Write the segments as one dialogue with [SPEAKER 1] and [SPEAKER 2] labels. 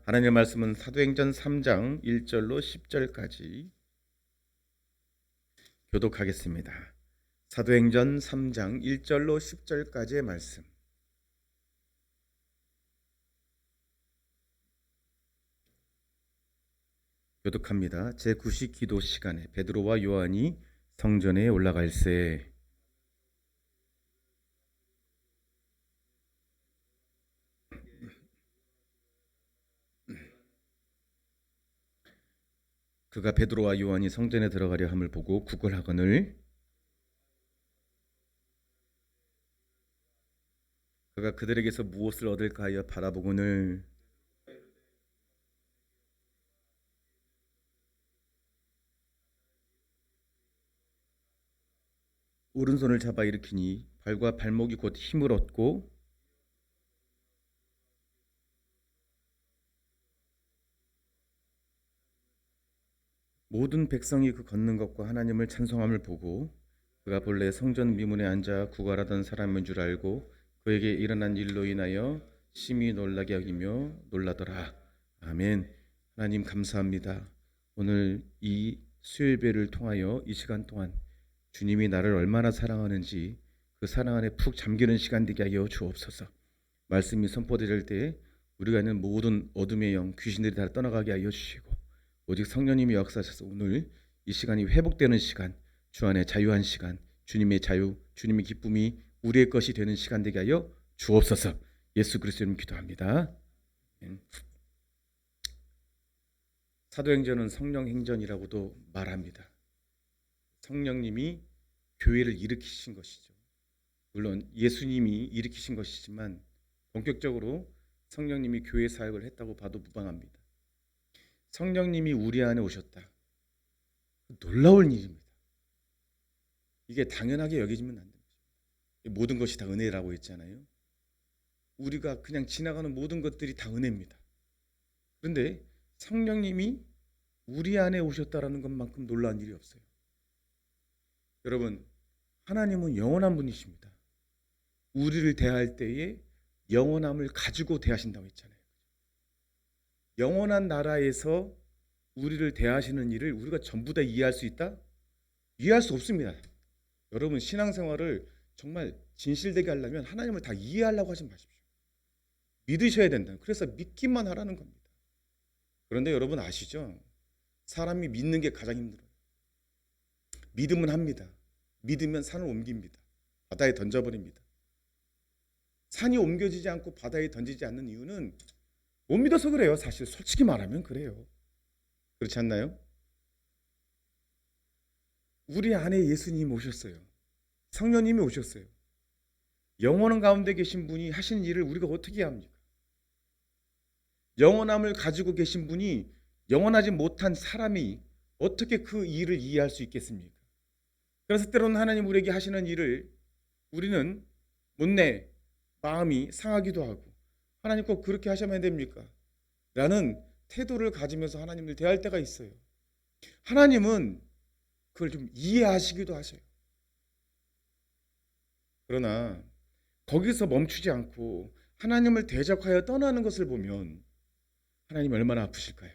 [SPEAKER 1] 하나님의 말씀은 사도행전 3장 1절로 10절까지 교독하겠습니다. 사도행전 3장 1절로 10절까지의 말씀. 교독합니다. 제9시 기도 시간에 베드로와 요한이 성전에 올라갈새 그가 베드로와 요한이 성전에 들어가려 함을 보고 구걸하거늘 그가 그들에게서 무엇을 얻을까 하여 바라보거늘 오른손을 잡아 일으키니 발과 발목이 곧 힘을 얻고 모든 백성이 그 걷는 것과 하나님을 찬송함을 보고 그가 본래 성전 미문에 앉아 구걸하던 사람인 줄 알고 그에게 일어난 일로 인하여 심히 놀라게 여기며 놀라더라. 아멘. 하나님 감사합니다. 오늘 이 수요예배를 통하여 이 시간 동안 주님이 나를 얼마나 사랑하는지 그 사랑 안에 푹 잠기는 시간 되게 하여 주옵소서. 말씀이 선포될 때 우리가 있는 모든 어둠의 영, 귀신들이 다 떠나가게 하여 주시고 오직 성령님이 역사하셔서 오늘 이 시간이 회복되는 시간, 주 안에 자유한 시간, 주님의 자유, 주님의 기쁨이 우리의 것이 되는 시간 되게 하여 주옵소서. 예수 그리스도 이름으로 기도합니다. 사도행전은 성령행전이라고도 말합니다. 성령님이 교회를 일으키신 것이죠. 물론 예수님이 일으키신 것이지만 본격적으로 성령님이 교회 사역을 했다고 봐도 무방합니다. 성령님이 우리 안에 오셨다. 놀라운 일입니다. 이게 당연하게 여기지면 안 됩니다. 모든 것이 다 은혜라고 했잖아요. 우리가 그냥 지나가는 모든 것들이 다 은혜입니다. 그런데 성령님이 우리 안에 오셨다라는 것만큼 놀라운 일이 없어요. 여러분, 하나님은 영원한 분이십니다. 우리를 대할 때에 영원함을 가지고 대하신다고 했잖아요. 영원한 나라에서 우리를 대하시는 일을 우리가 전부 다 이해할 수 있다? 이해할 수 없습니다. 여러분, 신앙생활을 정말 진실되게 하려면 하나님을 다 이해하려고 하지 마십시오. 믿으셔야 된다. 그래서 믿기만 하라는 겁니다. 그런데 여러분 아시죠? 사람이 믿는 게 가장 힘들어요. 믿으면 합니다. 믿으면 산을 옮깁니다. 바다에 던져버립니다. 산이 옮겨지지 않고 바다에 던지지 않는 이유는 못 믿어서 그래요. 사실 솔직히 말하면 그래요. 그렇지 않나요? 우리 안에 예수님이 오셨어요. 성령님이 오셨어요. 영원한 가운데 계신 분이 하신 일을 우리가 어떻게 합니까? 영원함을 가지고 계신 분이 영원하지 못한 사람이 어떻게 그 일을 이해할 수 있겠습니까? 그래서 때로는 하나님 우리에게 하시는 일을 우리는 못내 마음이 상하기도 하고 하나님 꼭 그렇게 하셔야 됩니까? 라는 태도를 가지면서 하나님을 대할 때가 있어요. 하나님은 그걸 좀 이해하시기도 하셔요. 그러나 거기서 멈추지 않고 하나님을 대적하여 떠나는 것을 보면 하나님 얼마나 아프실까요?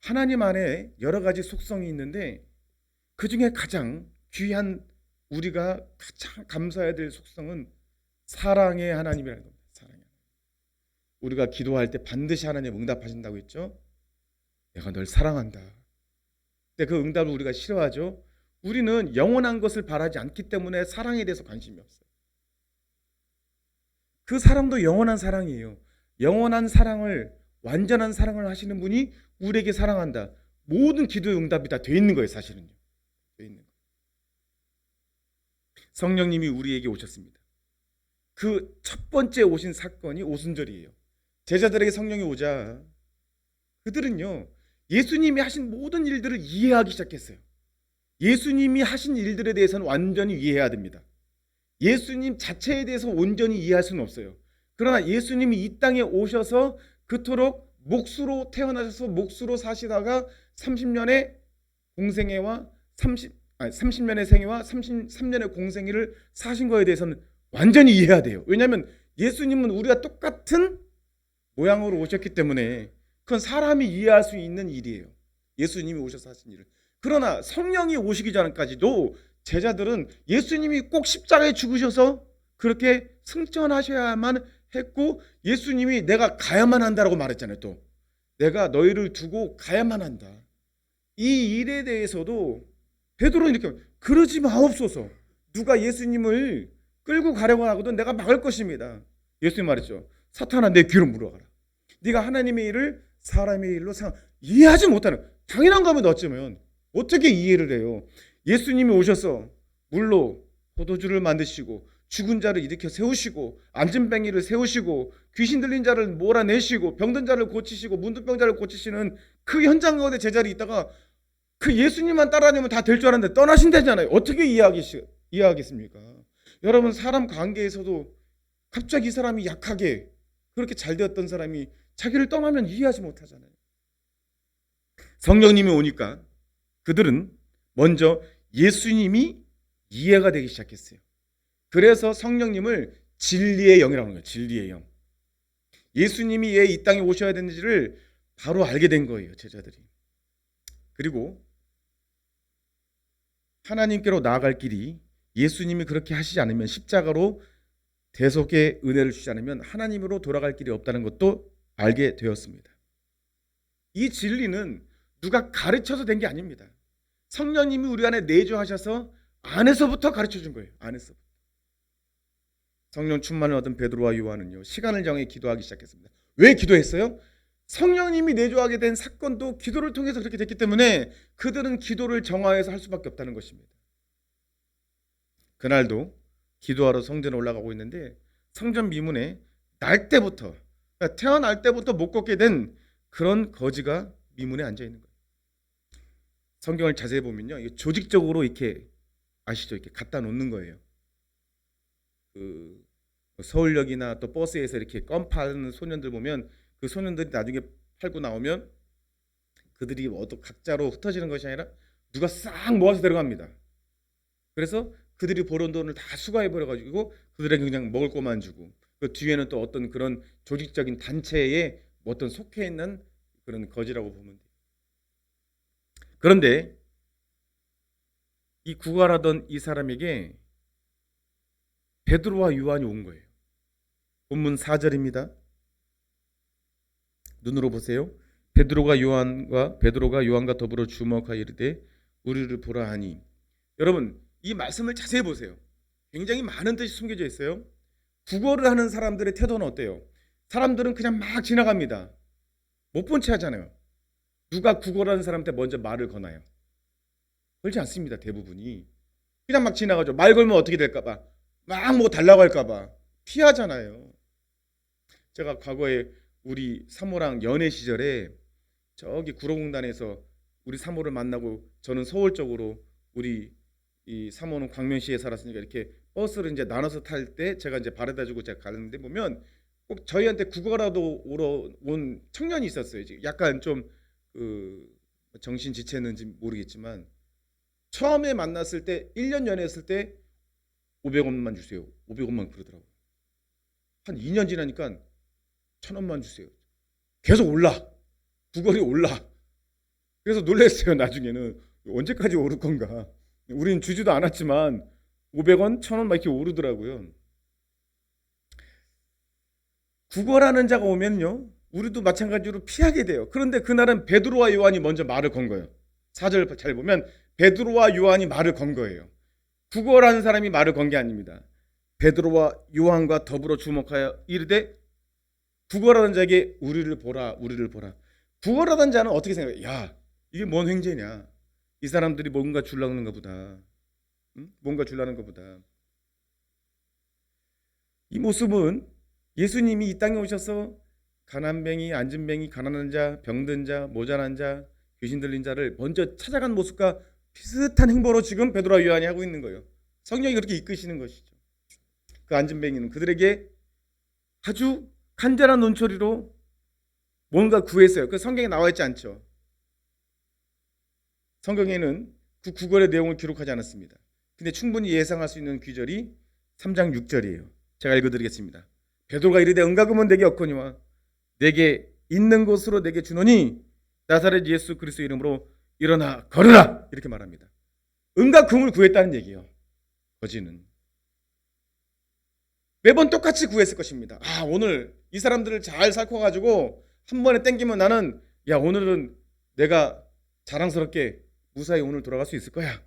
[SPEAKER 1] 하나님 안에 여러 가지 속성이 있는데 그 중에 가장 귀한 우리가 가장 감사해야 될 속성은 사랑의 하나님이라는 겁니다. 사랑의 하나님. 우리가 기도할 때 반드시 하나님 응답하신다고 했죠. 내가 널 사랑한다. 근데 그 응답을 우리가 싫어하죠. 우리는 영원한 것을 바라지 않기 때문에 사랑에 대해서 관심이 없어요. 그 사랑도 영원한 사랑이에요. 영원한 사랑을, 완전한 사랑을 하시는 분이 우리에게 사랑한다. 모든 기도의 응답이 다 돼 있는 거예요. 사실은요. 돼 있는 거예요. 성령님이 우리에게 오셨습니다. 그 첫 번째 오신 사건이 오순절이에요. 제자들에게 성령이 오자 그들은요, 예수님이 하신 모든 일들을 이해하기 시작했어요. 예수님이 하신 일들에 대해서는 완전히 이해해야 됩니다. 예수님 자체에 대해서 온전히 이해할 수는 없어요. 그러나 예수님이 이 땅에 오셔서 그토록 몫으로 태어나셔서 몫으로 사시다가 30년의 공생애와 30년의 생애와 33년의 공생애를 사신 거에 대해서는 완전히 이해해야 돼요. 왜냐하면 예수님은 우리가 똑같은 모양으로 오셨기 때문에 그건 사람이 이해할 수 있는 일이에요. 예수님이 오셔서 하신 일을. 그러나 성령이 오시기 전까지도 제자들은 예수님이 꼭 십자가에 죽으셔서 그렇게 승천하셔야만 했고, 예수님이 내가 가야만 한다라고 말했잖아요. 또 내가 너희를 두고 가야만 한다. 이 일에 대해서도 베드로는 이렇게 그러지 마옵소서. 누가 예수님을 끌고 가려고 하거든 내가 막을 것입니다. 예수님 말했죠. 사탄아, 내 귀로 물어가라. 네가 하나님의 일을 사람의 일로 이해하지 못하는, 당연한 거면 어쩌면 어떻게 이해를 해요? 예수님이 오셔서 물로 포도주를 만드시고 죽은 자를 일으켜 세우시고 안진뱅이를 세우시고 귀신 들린 자를 몰아내시고 병든 자를 고치시고 문둥병자를 고치시는 그 현장 가운데 제자리 있다가 그 예수님만 따라다니면 다 될 줄 알았는데 떠나신다잖아요. 어떻게 이해하겠습니까? 여러분, 사람 관계에서도 갑자기 이 사람이 약하게 그렇게 잘 되었던 사람이 자기를 떠나면 이해하지 못하잖아요. 성령님이 오니까 그들은 먼저 예수님이 이해가 되기 시작했어요. 그래서 성령님을 진리의 영이라고 하는 거예요. 진리의 영. 예수님이 왜 이 땅에 오셔야 되는지를 바로 알게 된 거예요, 제자들이. 그리고 하나님께로 나아갈 길이 예수님이 그렇게 하시지 않으면, 십자가로 대속의 은혜를 주지 않으면 하나님으로 돌아갈 길이 없다는 것도 알게 되었습니다. 이 진리는 누가 가르쳐서 된 게 아닙니다. 성령님이 우리 안에 내주하셔서 안에서부터 가르쳐 준 거예요. 안에서. 성령 충만을 얻은 베드로와 요한은요, 시간을 정해 기도하기 시작했습니다. 왜 기도했어요? 성령님이 내주하게 된 사건도 기도를 통해서 그렇게 됐기 때문에 그들은 기도를 정화해서 할 수밖에 없다는 것입니다. 그날도 기도하러 성전에 올라가고 있는데 성전 미문에 날 때부터, 그러니까 태어날 때부터 못 걷게 된 그런 거지가 미문에 앉아 있는 거예요. 성경을 자세히 보면요, 조직적으로 이렇게, 아시죠? 이렇게 갖다 놓는 거예요. 그 서울역이나 또 버스에서 이렇게 껌 파는 소년들 보면 그 소년들이 나중에 팔고 나오면 그들이 각자로 흩어지는 것이 아니라 누가 싹 모아서 데려갑니다. 그래서 그들이 벌어온 돈을 다 수거해 버려가지고 그들에게 그냥 먹을 것만 주고, 그 뒤에는 또 어떤 그런 조직적인 단체에 어떤 속해 있는 그런 거지라고 보면 돼요. 그런데 이 구걸하던 이 사람에게 베드로와 요한이 온 거예요. 본문 4절입니다. 눈으로 보세요. 베드로가 요한과 더불어 주목하여 이르되 우리를 보라 하니. 여러분, 이 말씀을 자세히 보세요. 굉장히 많은 뜻이 숨겨져 있어요. 구걸을 하는 사람들의 태도는 어때요? 사람들은 그냥 막 지나갑니다. 못 본 채 하잖아요. 누가 구걸하는 사람한테 먼저 말을 거나요? 그렇지 않습니다. 대부분이 그냥 막 지나가죠. 말 걸면 어떻게 될까봐, 막 뭐 달라고 할까봐 피하잖아요. 제가 과거에 우리 사모랑 연애 시절에 저기 구로공단에서 우리 사모를 만나고, 저는 서울 쪽으로, 우리 이 사모는 광명시에 살았으니까 이렇게 버스를 이제 나눠서 탈 때 제가 이제 바래다주고 제가 가는데 보면 꼭 저희한테 구걸하러 오러 온 청년이 있었어요. 약간 좀 정신 지체는지 모르겠지만 처음에 만났을 때 1년 연애했을 때 500원만 주세요. 500원만 그러더라고요. 한 2년 지나니까 1,000원만 주세요. 계속 올라. 구걸이 올라. 그래서 놀랐어요. 나중에는 언제까지 오를 건가. 우리는 주지도 않았지만 500원, 1,000원 막 이렇게 오르더라고요. 구걸하는 자가 오면요, 우리도 마찬가지로 피하게 돼요. 그런데 그날은 베드로와 요한이 먼저 말을 건 거예요. 4절 잘 보면 베드로와 요한이 말을 건 거예요. 구걸하는 사람이 말을 건 게 아닙니다. 베드로와 요한과 더불어 주목하여 이르되 구걸하는 자에게 우리를 보라, 우리를 보라. 구걸하던 자는 어떻게 생각해요? 야, 이게 뭔 횡재냐? 이 사람들이 뭔가 주려는가 보다. 응? 뭔가 주려는가 보다. 이 모습은 예수님이 이 땅에 오셔서 가난뱅이, 안진뱅이, 가난한 자, 병든 자, 모자란 자, 귀신 들린 자를 먼저 찾아간 모습과 비슷한 행보로 지금 베드로와 요한이 하고 있는 거예요. 성령이 그렇게 이끄시는 것이죠. 그 안진뱅이는 그들에게 아주 간절한 논초리로 뭔가 구했어요. 그 성경에 나와 있지 않죠. 성경에는 그 구걸의 내용을 기록하지 않았습니다. 근데 충분히 예상할 수 있는 구절이 3장 6절이에요. 제가 읽어드리겠습니다. 베드로가 이르되 은가금은 내게 없거니와 내게 있는 것으로 내게 주노니 나사렛 예수 그리스도 이름으로 일어나 걸으라. 이렇게 말합니다. 은과 금을 구했다는 얘기예요. 거지는 매번 똑같이 구했을 것입니다. 오늘 이 사람들을 잘 살펴가지고 한 번에 땡기면 나는 오늘은 내가 자랑스럽게 무사히 오늘 돌아갈 수 있을 거야.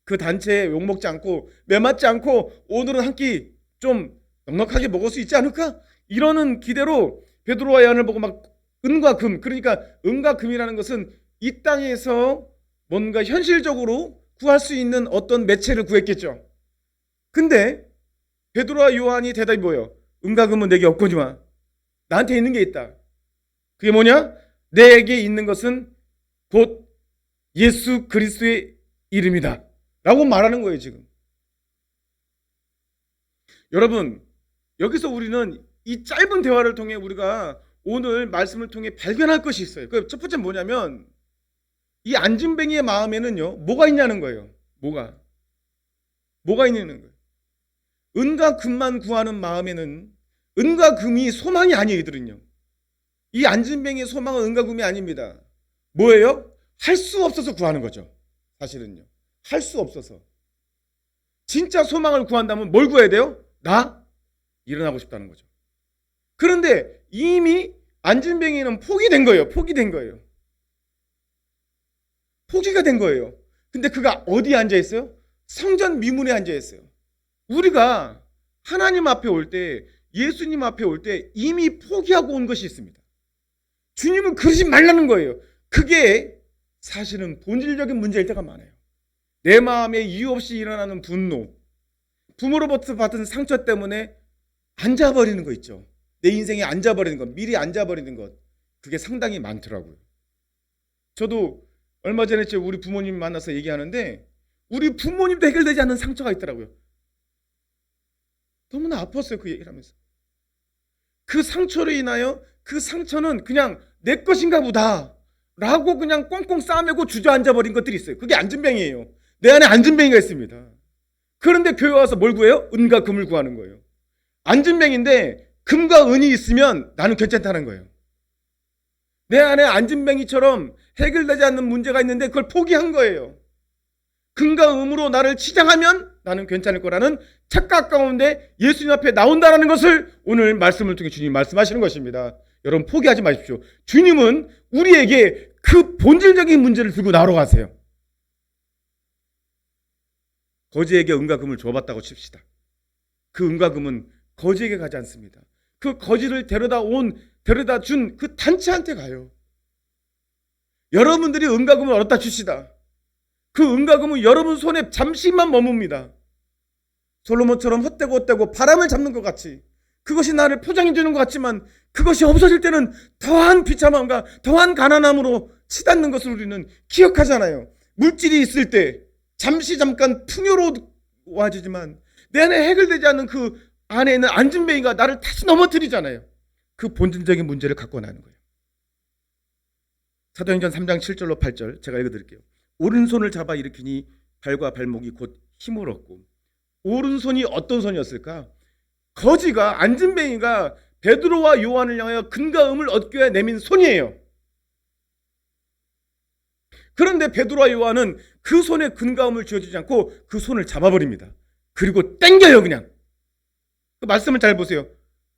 [SPEAKER 1] 그 단체에 욕먹지 않고 매맞지 않고 오늘은 한 끼 좀 넉넉하게 먹을 수 있지 않을까? 이러는 기대로 베드로와 요한을 보고 막 은과 금, 그러니까 은과 금이라는 것은 이 땅에서 뭔가 현실적으로 구할 수 있는 어떤 매체를 구했겠죠. 근데 베드로와 요한이 대답이 뭐예요? 은과 금은 내게 없거니와 나한테 있는 게 있다. 그게 뭐냐? 내게 있는 것은 곧 예수 그리스도의 이름이다 라고 말하는 거예요. 지금 여러분, 여기서 우리는 이 짧은 대화를 통해 우리가 오늘 말씀을 통해 발견할 것이 있어요. 그 첫 번째는 뭐냐면 이 안진뱅이의 마음에는요 뭐가 있냐는 거예요. 뭐가 있냐는 거예요. 은과 금만 구하는 마음에는 은과 금이 소망이 아니에요. 이들은요, 이 안진뱅이의 소망은 은과 금이 아닙니다. 뭐예요? 할 수 없어서 구하는 거죠. 사실은요, 할 수 없어서. 진짜 소망을 구한다면 뭘 구해야 돼요? 나 일어나고 싶다는 거죠. 그런데 이미 안진뱅이는 포기된 거예요. 포기가 된 거예요. 근데 그가 어디에 앉아 있어요? 성전 미문에 앉아 있어요. 우리가 하나님 앞에 올 때, 예수님 앞에 올 때 이미 포기하고 온 것이 있습니다. 주님은 그러지 말라는 거예요. 그게 사실은 본질적인 문제일 때가 많아요. 내 마음에 이유 없이 일어나는 분노, 부모로부터 받은 상처 때문에 앉아버리는 거 있죠. 내 인생에 앉아버리는 것, 미리 앉아버리는 것, 그게 상당히 많더라고요. 저도 얼마 전에 우리 부모님 만나서 얘기하는데 우리 부모님도 해결되지 않는 상처가 있더라고요. 너무나 아팠어요. 그 얘기를 하면서. 그 상처로 인하여 그 상처는 그냥 내 것인가 보다 라고 그냥 꽁꽁 싸매고 주저앉아버린 것들이 있어요. 그게 안진뱅이에요. 내 안에 안진뱅이가 있습니다. 그런데 교회 와서 뭘 구해요? 은과 금을 구하는 거예요. 안진뱅인데 금과 은이 있으면 나는 괜찮다는 거예요. 내 안에 안진뱅이처럼 해결되지 않는 문제가 있는데 그걸 포기한 거예요. 금과 은으로 나를 치장하면 나는 괜찮을 거라는 착각 가운데 예수님 앞에 나온다는 것을 오늘 말씀을 통해 주님이 말씀하시는 것입니다. 여러분, 포기하지 마십시오. 주님은 우리에게 그 본질적인 문제를 들고 나오러 가세요. 거지에게 은과 금을 줘봤다고 칩시다. 그 은과 금은 거지에게 가지 않습니다. 그 거지를 데려다 준 그 단체한테 가요. 여러분들이 은과 금을 얻었다 칩시다. 그 은과 금은 여러분 손에 잠시만 머뭅니다. 솔로몬처럼 헛되고 바람을 잡는 것 같이 그것이 나를 포장해 주는 것 같지만 그것이 없어질 때는 더한 비참함과 더한 가난함으로 치닫는 것을 우리는 기억하잖아요. 물질이 있을 때 잠깐 풍요로워지지만 내 안에 해결되지 않는 그 안에 있는 안진뱅이가 나를 다시 넘어뜨리잖아요. 그 본질적인 문제를 갖고 나는 거예요. 사도행전 3장 7절로 8절 제가 읽어드릴게요. 오른손을 잡아 일으키니 발과 발목이 곧 힘을 얻고. 오른손이 어떤 손이었을까? 거지가, 안진뱅이가 베드로와 요한을 향하여 금과 은을 얻기 위해 내민 손이에요. 그런데 베드로와 요한은 그 손에 금과 은을 쥐어주지 않고 그 손을 잡아버립니다. 그리고 땡겨요. 그냥 그 말씀을 잘 보세요.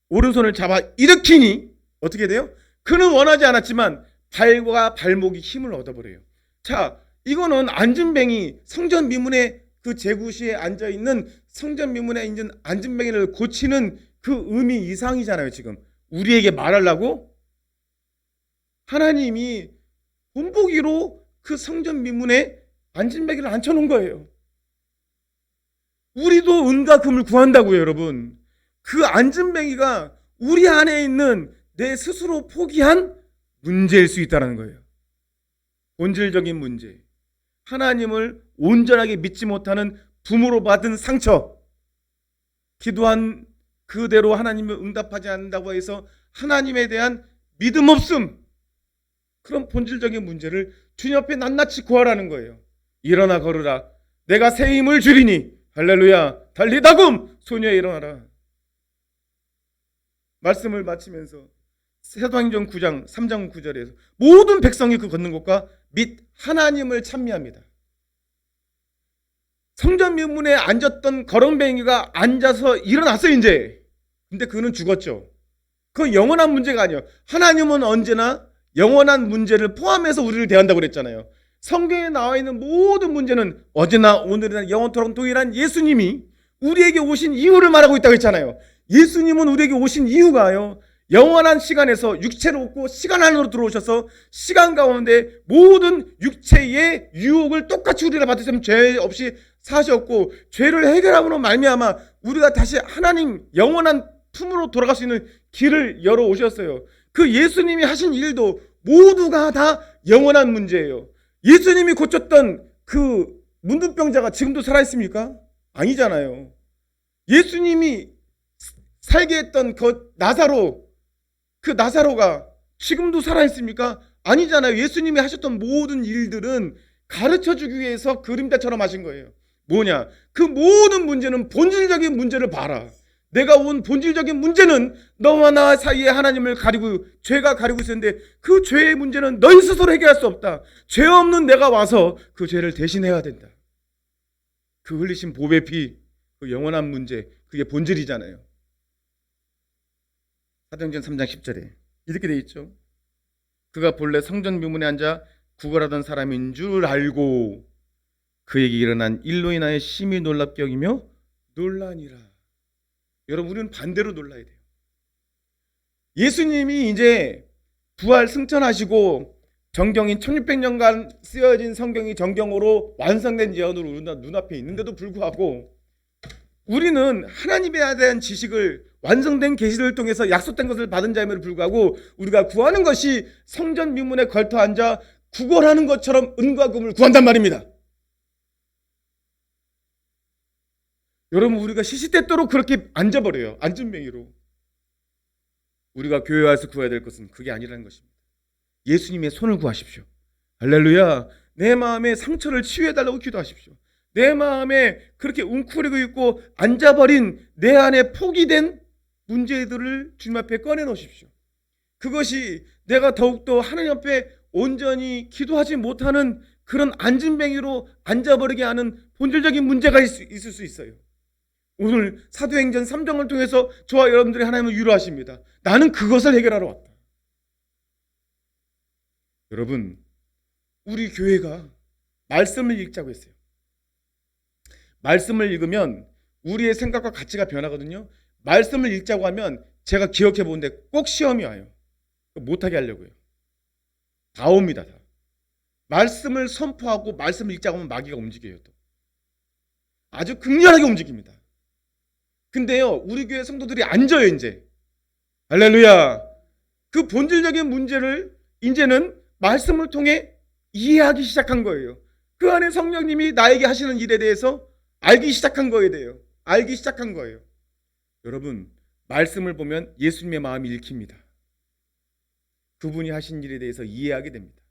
[SPEAKER 1] 오른손을 잡아 일으키니 어떻게 돼요? 그는 원하지 않았지만 발과 발목이 힘을 얻어버려요. 자, 이거는 안진뱅이, 성전 미문에 그 제구시에 앉아있는 성전 미문에 있는 안진뱅이를 고치는 그 의미 이상이잖아요. 지금 우리에게 말하려고 하나님이 본보기로 그 성전 미문에 안진뱅이를 앉혀놓은 거예요. 우리도 은과 금을 구한다고요. 여러분, 그 안진뱅이가 우리 안에 있는 내 스스로 포기한 문제일 수 있다는 거예요. 본질적인 문제, 하나님을 온전하게 믿지 못하는 부모로 받은 상처, 기도한 그대로 하나님을 응답하지 않는다고 해서 하나님에 대한 믿음 없음, 그런 본질적인 문제를 주님 앞에 낱낱이 구하라는 거예요. 일어나 걸으라, 내가 새 힘을 주리니 할렐루야, 달리다금 소녀에 일어나라. 말씀을 마치면서 사도행전 9장 3장 9절에서 모든 백성이 그 걷는 곳과 및 하나님을 찬미합니다. 성전 미문에 앉았던 거렁뱅이가 앉아서 일어났어요 이제. 근데 그는 죽었죠. 그건 영원한 문제가 아니에요. 하나님은 언제나 영원한 문제를 포함해서 우리를 대한다고 그랬잖아요. 성경에 나와 있는 모든 문제는 어제나 오늘이나 영원토록 동일한 예수님이 우리에게 오신 이유를 말하고 있다고 했잖아요. 예수님은 우리에게 오신 이유가요, 영원한 시간에서 육체를 얻고 시간 안으로 들어오셔서 시간 가운데 모든 육체의 유혹을 똑같이 우리가 받으시면 죄 없이 사셨고, 죄를 해결함으로 말미암아 우리가 다시 하나님 영원한 품으로 돌아갈 수 있는 길을 열어 오셨어요. 그 예수님이 하신 일도 모두가 다 영원한 문제예요. 예수님이 고쳤던 그 문둥병자가 지금도 살아있습니까? 아니잖아요. 예수님이 살게 했던 그 나사로가 지금도 살아있습니까? 아니잖아요. 예수님이 하셨던 모든 일들은 가르쳐주기 위해서 그림자처럼 하신 거예요. 뭐냐? 그 모든 문제는 본질적인 문제를 봐라. 내가 온 본질적인 문제는 너와 나 사이에 하나님을 가리고 죄가 가리고 있었는데, 그 죄의 문제는 너희 스스로 해결할 수 없다. 죄 없는 내가 와서 그 죄를 대신해야 된다. 그 흘리신 보배 피, 그 영원한 문제, 그게 본질이잖아요. 사도행전 3장 10절에 이렇게 돼 있죠. 그가 본래 성전 묘문에 앉아 구걸하던 사람인 줄 알고 그에게 일어난 일로 인하여 심히 놀랍게 여기며 놀라니라. 여러분, 우리는 반대로 놀라야 돼요. 예수님이 이제 부활 승천하시고 정경인 1600년간 쓰여진 성경이 정경으로 완성된 예언으로 우리 눈앞에 있는데도 불구하고 우리는 하나님에 대한 지식을 완성된 계시를 통해서 약속된 것을 받은 자임에도 불구하고 우리가 구하는 것이 성전 미문에 걸터 앉아 구걸하는 것처럼 은과 금을 구한단 말입니다. 여러분, 우리가 시시때때로 그렇게 앉아버려요. 앉은뱅이로. 우리가 교회 와서 구해야 될 것은 그게 아니라는 것입니다. 예수님의 손을 구하십시오. 할렐루야. 내 마음에 상처를 치유해달라고 기도하십시오. 내 마음에 그렇게 웅크리고 있고 앉아버린 내 안에 포기된 문제들을 주님 앞에 꺼내놓으십시오. 그것이 내가 더욱더 하나님 앞에 온전히 기도하지 못하는 그런 앉은뱅이로 앉아버리게 하는 본질적인 문제가 있을 수 있어요. 오늘 사도행전 3장을 통해서 저와 여러분들이 하나님을 위로하십니다. 나는 그것을 해결하러 왔다. 여러분, 우리 교회가 말씀을 읽자고 했어요. 말씀을 읽으면 우리의 생각과 가치가 변하거든요. 말씀을 읽자고 하면 제가 기억해 보는데 꼭 시험이 와요. 못하게 하려고요. 다 옵니다. 다. 말씀을 선포하고 말씀을 읽자고 하면 마귀가 움직여요. 또. 아주 극렬하게 움직입니다. 근데요, 우리 교회 성도들이 앉아요 이제. 할렐루야. 그 본질적인 문제를 이제는 말씀을 통해 이해하기 시작한 거예요. 그 안에 성령님이 나에게 하시는 일에 대해서 알기 시작한 거예요. 알기 시작한 거예요. 여러분, 말씀을 보면 예수님의 마음이 읽힙니다. 그분이 하신 일에 대해서 이해하게 됩니다.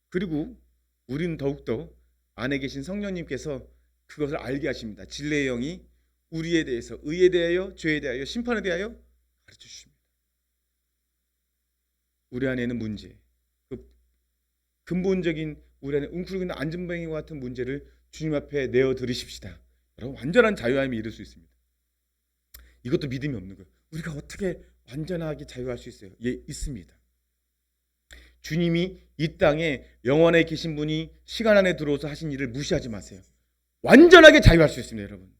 [SPEAKER 1] 그리고 우리는 더욱더 안에 계신 성령님께서 그것을 알게 하십니다. 진리의 영이 우리에 대해서, 의에 대하여, 죄에 대하여, 심판에 대하여 가르쳐 주십니다. 우리 안에 있는 문제, 그 근본적인 우리 안에 웅크리고 있는 앉은뱅이와 같은 문제를 주님 앞에 내어드리십시다. 여러분, 완전한 자유함이 이룰 수 있습니다. 이것도 믿음이 없는 거예요. 우리가 어떻게 완전하게 자유할 수 있어요? 예, 있습니다. 주님이 이 땅에 영원에 계신 분이 시간 안에 들어와서 하신 일을 무시하지 마세요. 완전하게 자유할 수 있습니다. 여러분,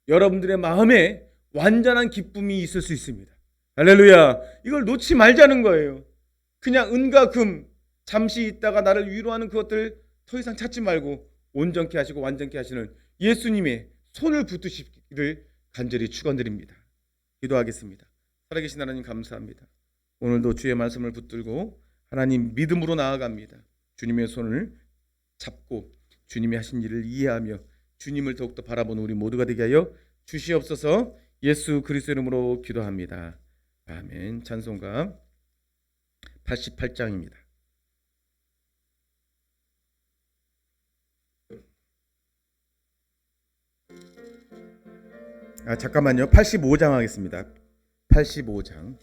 [SPEAKER 1] 여러분들의 마음에 완전한 기쁨이 있을 수 있습니다. 할렐루야. 이걸 놓지 말자는 거예요. 그냥 은과 금, 잠시 있다가 나를 위로하는 그것들 더 이상 찾지 말고 온전케 하시고 완전케 하시는 예수님의 손을 붙드시기를 간절히 축원드립니다. 기도하겠습니다. 살아계신 하나님, 감사합니다. 오늘도 주의 말씀을 붙들고 하나님 믿음으로 나아갑니다. 주님의 손을 잡고 주님이 하신 일을 이해하며 주님을 더욱더 바라보는 우리 모두가 되게 하여 주시옵소서. 예수 그리스도 이름으로 기도합니다. 아멘. 찬송가 88장입니다. 잠깐만요. 85장 하겠습니다. 85장.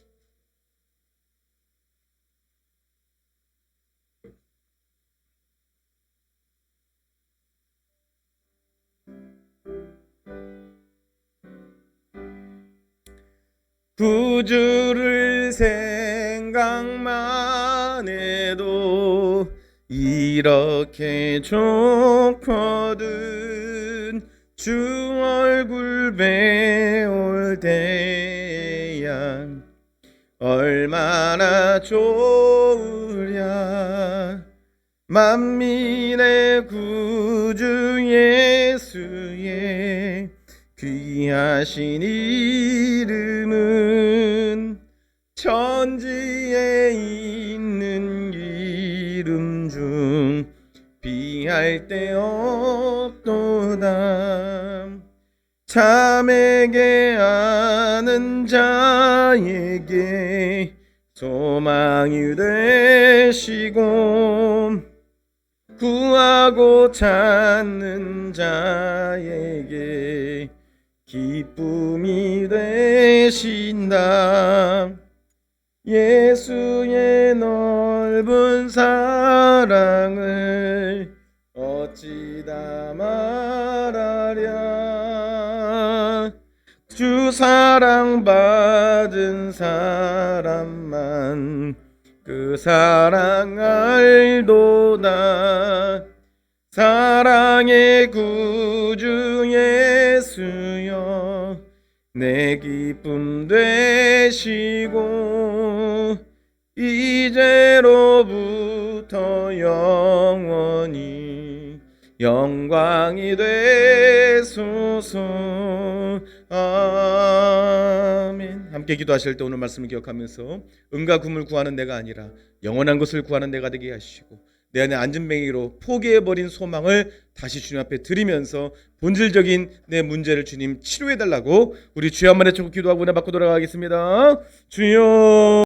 [SPEAKER 1] 구주를 생각만 해도 이렇게 좋거든. 주 얼굴 배울 때야 얼마나 좋으랴. 만민의 구주 예수의 귀하신 이름은 천지에 있는 이름 중 비할 데 없도다. 참에게 아는 자에게 소망이 되시고 구하고 찾는 자에게 기쁨이 되신다. 예수의 넓은 사랑을 어찌 다 말하랴. 주 사랑 받은 사람만 그 사랑 알도다. 사랑의 구주 예수여 내 기쁨 되시고 이제로부터 영원히 영광이 되소서. 아멘. 함께 기도하실 때 오늘 말씀을 기억하면서 은과 금을 구하는 내가 아니라 영원한 것을 구하는 내가 되게 하시고 내 안에 안전뱅이로 포기해버린 소망을 다시 주님 앞에 드리면서 본질적인 내 문제를 주님 치료해달라고 우리 주여 한번 외치고 기도하고 은혜 받고 돌아가겠습니다. 주여.